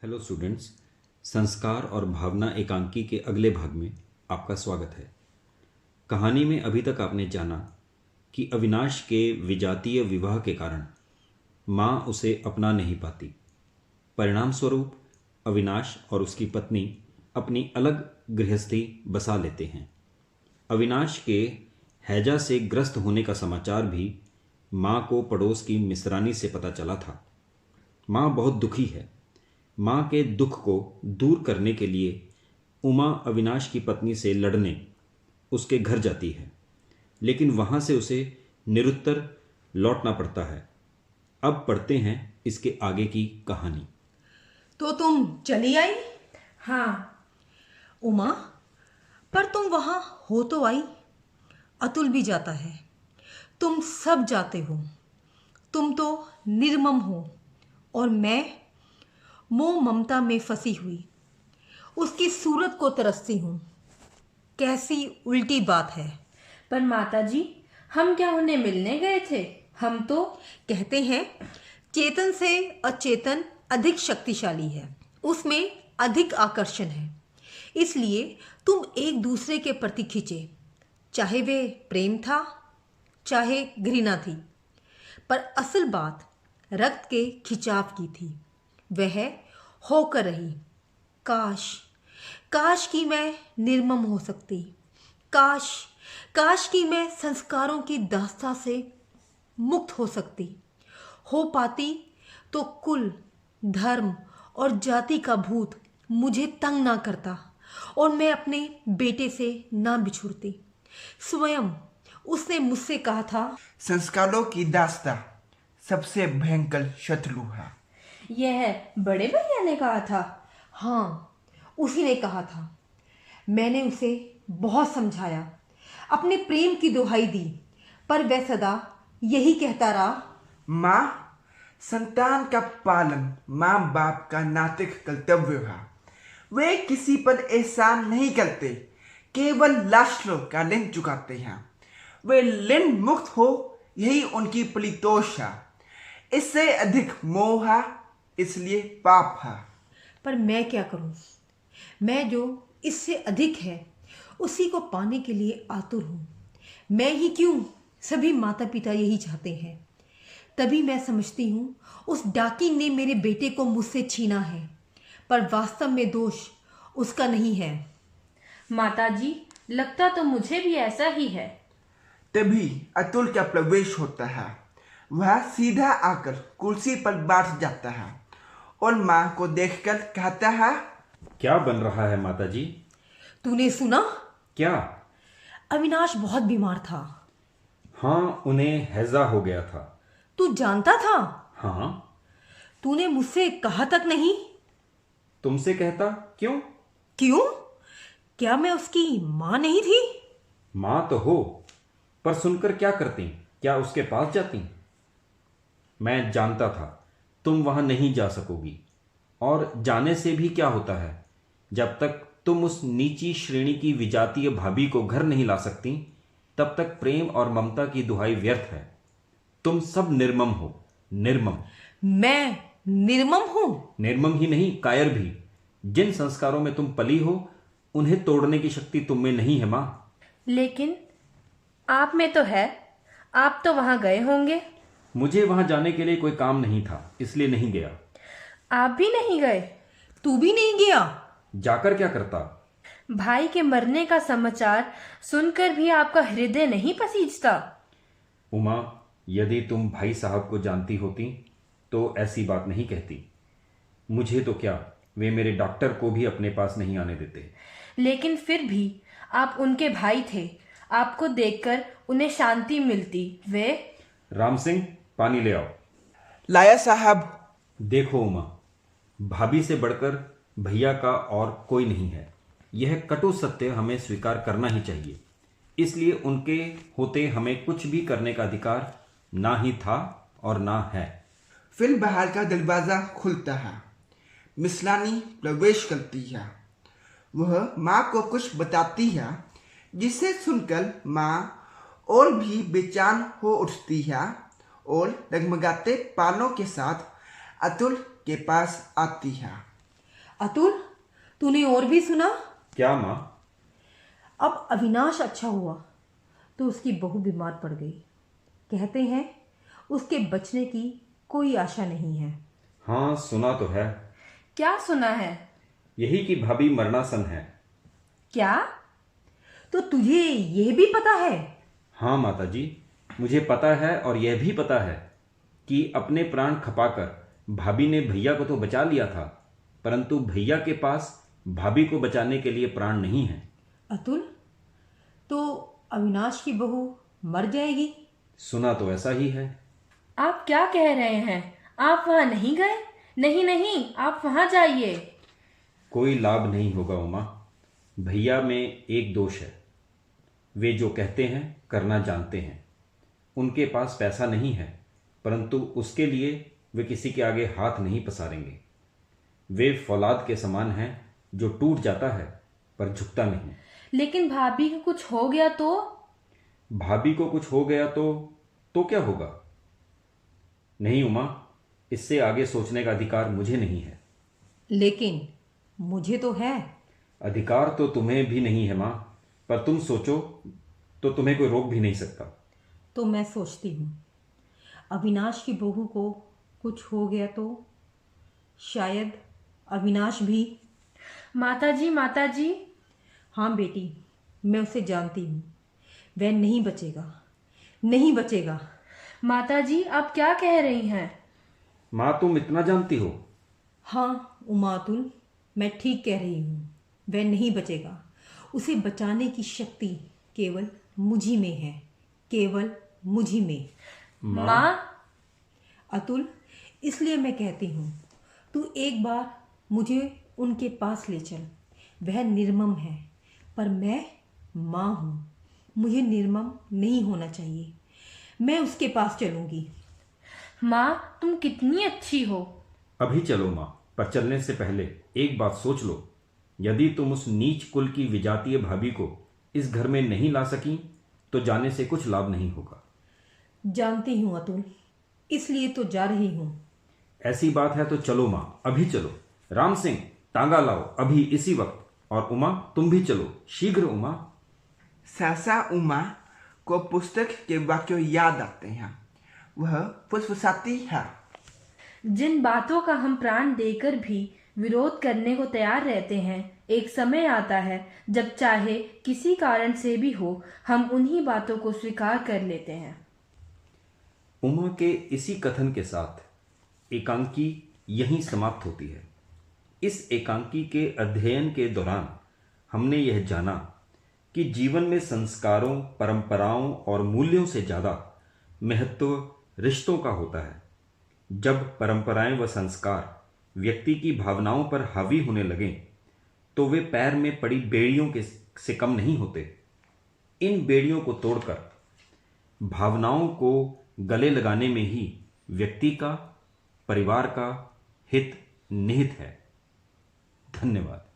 Hello students, संस्कार और भावना एकांकी के अगले भाग में आपका स्वागत है। कहानी में अभी तक आपने जाना कि अविनाश के विजातीय विवाह के कारण माँ उसे अपना नहीं पाती। परिणाम स्वरूप अविनाश और उसकी पत्नी अपनी अलग गृहस्थी बसा लेते हैं। अविनाश के हैजा से ग्रस्त होने का समाचार भी माँ को पड़ोस की मिस्रानी से पता चला था। माँ बहुत दुखी है। माँ के दुख को दूर करने के लिए उमा अविनाश की पत्नी से लड़ने उसके घर जाती है, लेकिन वहाँ से उसे निरुत्तर लौटना पड़ता है। अब पढ़ते हैं इसके आगे की कहानी। तो तुम चली आई? हाँ। उमा, पर तुम वहाँ हो तो आई। अतुल भी जाता है, तुम सब जाते हो। तुम तो निर्मम हो और मैं मोह ममता में फंसी हुई उसकी सूरत को तरसती हूँ। कैसी उल्टी बात है। पर माताजी, हम क्या उन्हें मिलने गए थे? हम तो कहते हैं चेतन से अचेतन अधिक शक्तिशाली है, उसमें अधिक आकर्षण है, इसलिए तुम एक दूसरे के प्रति खिंचे, चाहे वे प्रेम था चाहे घृणा थी। पर असल बात रक्त के खिंचाव की थी, वह होकर रही। काश काश कि मैं निर्मम हो सकती। काश काश कि मैं संस्कारों की दास्ता से मुक्त हो सकती। हो पाती तो कुल, धर्म और जाति का भूत मुझे तंग ना करता और मैं अपने बेटे से ना बिछुड़ती। स्वयं उसने मुझसे कहा था, संस्कारों की दास्ता सबसे भयंकर शत्रु है। यह बड़े भैया ने कहा था। हाँ, उसी ने कहा था। मैंने उसे बहुत समझाया, अपने प्रेम की दुहाई दी, पर वह सदा यही कहता रहा, माँ, संतान का पालन माँ बाप का नैतिक कर्तव्य है। वे किसी पर एहसान नहीं करते, केवल लाशों का ऋण चुकाते हैं। वे ऋण मुक्त हो, यही उनकी परितोष है। इससे अधिक मोह है, इसलिए पाप है। पर मैं क्या करूं? मैं जो इससे अधिक है उसी को पाने के लिए आतुर हूं। मैं ही क्यों, सभी माता पिता यही चाहते हैं। तभी मैं समझती हूं उस डाकिन ने मेरे बेटे को मुझसे छीना है, पर वास्तव में दोष उसका नहीं है। माताजी, लगता तो मुझे भी ऐसा ही है। तभी अतुल का प्रवेश होता है। वह सीधा आकर कुर्सी पर बैठ जाता है और माँ को देखकर कहता है, क्या बन रहा है माताजी? तूने सुना? क्या? अविनाश बहुत बीमार था। हाँ, उन्हें हैजा हो गया था। तू जानता था? हाँ। तूने मुझसे कहा तक नहीं। तुमसे कहता क्यों? क्यों? क्या मैं उसकी माँ नहीं थी? माँ तो हो, पर सुनकर क्या करती? क्या उसके पास जाती? मैं जानता था तुम वहां नहीं जा सकोगी, और जाने से भी क्या होता है। जब तक तुम उस नीची श्रेणी की विजातीय भाभी को घर नहीं ला सकती, तब तक प्रेम और ममता की दुहाई व्यर्थ है। तुम सब निर्मम हो, निर्मम। मैं निर्मम हूं? निर्मम ही नहीं, कायर भी। जिन संस्कारों में तुम पली हो, उन्हें तोड़ने की शक्ति तुम में नहीं है मां। लेकिन आप में तो है। आप तो वहां गए होंगे। मुझे वहां जाने के लिए कोई काम नहीं था, इसलिए नहीं गया। आप भी नहीं गए? तू भी नहीं गया? जाकर क्या करता? भाई के मरने का समाचार सुनकर भी आपका हृदय नहीं पसीजता? उमा, यदि तुम भाई साहब को जानती होती तो ऐसी बात नहीं कहती। मुझे तो क्या, वे मेरे डॉक्टर को भी अपने पास नहीं आने देते। लेकिन फिर भी आप उनके भाई थे। आपको देखकर उन्हें शांति मिलती। वे राम सिंह, पानी ले आओ। लाया साहब। देखो उमा, भाभी से बढ़कर भैया का और कोई नहीं है। यह कटु सत्य हमें स्वीकार करना ही चाहिए। इसलिए उनके होते हमें कुछ भी करने का अधिकार ना ही था और ना है। फिर बाहर का दरवाजा खुलता है। मिसलानी प्रवेश करती है। वह माँ को कुछ बताती है, जिसे सुनकर माँ और भी बेचैन हो उठती है और डगमगाते पालों के साथ अतुल के पास आती है। अतुल, तूने और भी सुना? क्या माँ? अब अविनाश अच्छा हुआ तो उसकी बहू बीमार पड़ गई। कहते हैं उसके बचने की कोई आशा नहीं है। हाँ, सुना तो है। क्या सुना है? यही कि भाभी मरणासन है। क्या? तो तुझे यह भी पता है? हाँ माता जी, मुझे पता है और यह भी पता है कि अपने प्राण खपाकर भाभी ने भैया को तो बचा लिया था, परंतु भैया के पास भाभी को बचाने के लिए प्राण नहीं है। अतुल, तो अविनाश की बहू मर जाएगी? सुना तो ऐसा ही है। आप क्या कह रहे हैं? आप वहां नहीं गए? नहीं नहीं, आप वहां जाइए। कोई लाभ नहीं होगा उमा। भैया में एक दोष है, वे जो कहते हैं करना जानते हैं। उनके पास पैसा नहीं है, परंतु उसके लिए वे किसी के आगे हाथ नहीं पसारेंगे। वे फौलाद के समान हैं जो टूट जाता है पर झुकता नहीं। लेकिन भाभी को कुछ हो गया तो? भाभी को कुछ हो गया तो क्या होगा? नहीं उमा, इससे आगे सोचने का अधिकार मुझे नहीं है। लेकिन मुझे तो है। अधिकार तो तुम्हें भी नहीं है माँ, पर तुम सोचो तो तुम्हें कोई रोक भी नहीं सकता। तो मैं सोचती हूँ, अविनाश की बहू को कुछ हो गया तो शायद अविनाश भी। माताजी, माताजी। हाँ बेटी, मैं उसे जानती हूँ। वह नहीं बचेगा, नहीं बचेगा। माताजी, आप क्या कह रही हैं? माँ, तुम इतना जानती हो? हाँ उमा, अतुल, मैं ठीक कह रही हूँ। वह नहीं बचेगा। उसे बचाने की शक्ति केवल मुझी में है, केवल मुझी में। माँ? अतुल, इसलिए मैं कहती हूँ तू एक बार मुझे उनके पास ले चल। वह निर्मम है, पर मैं माँ हूँ। मुझे निर्मम नहीं होना चाहिए। मैं उसके पास चलूँगी। माँ, तुम कितनी अच्छी हो। अभी चलो माँ, पर चलने से पहले एक बात सोच लो। यदि तुम उस नीच कुल की विजातीय भाभी को इस घर में नहीं ला सकी तो जाने से कुछ लाभ नहीं होगा। जानती हूँ अतुल, इसलिए तो जा रही हूँ। ऐसी बात है तो चलो माँ, अभी चलो। राम सिंह, टांगा लाओ अभी इसी वक्त। और उमा, तुम भी चलो, शीघ्र उमा। सहसा उमा को पुस्तक के वाक्य याद आते हैं। वह फुसफुसाती है। जिन बातों का हम प्राण देकर भी विरोध करने को तैयार रहते हैं, एक समय आता है जब चाहे किसी कारण से भी हो, हम उन्हीं बातों को स्वीकार कर लेते हैं। उमा के इसी कथन के साथ एकांकी यहीं समाप्त होती है। इस एकांकी के अध्ययन के दौरान हमने यह जाना कि जीवन में संस्कारों, परंपराओं और मूल्यों से ज़्यादा महत्व रिश्तों का होता है। जब परंपराएं व संस्कार व्यक्ति की भावनाओं पर हावी होने लगें तो वे पैर में पड़ी बेड़ियों के से कम नहीं होते। इन बेड़ियों को तोड़कर भावनाओं को गले लगाने में ही व्यक्ति का, परिवार का हित निहित है। धन्यवाद।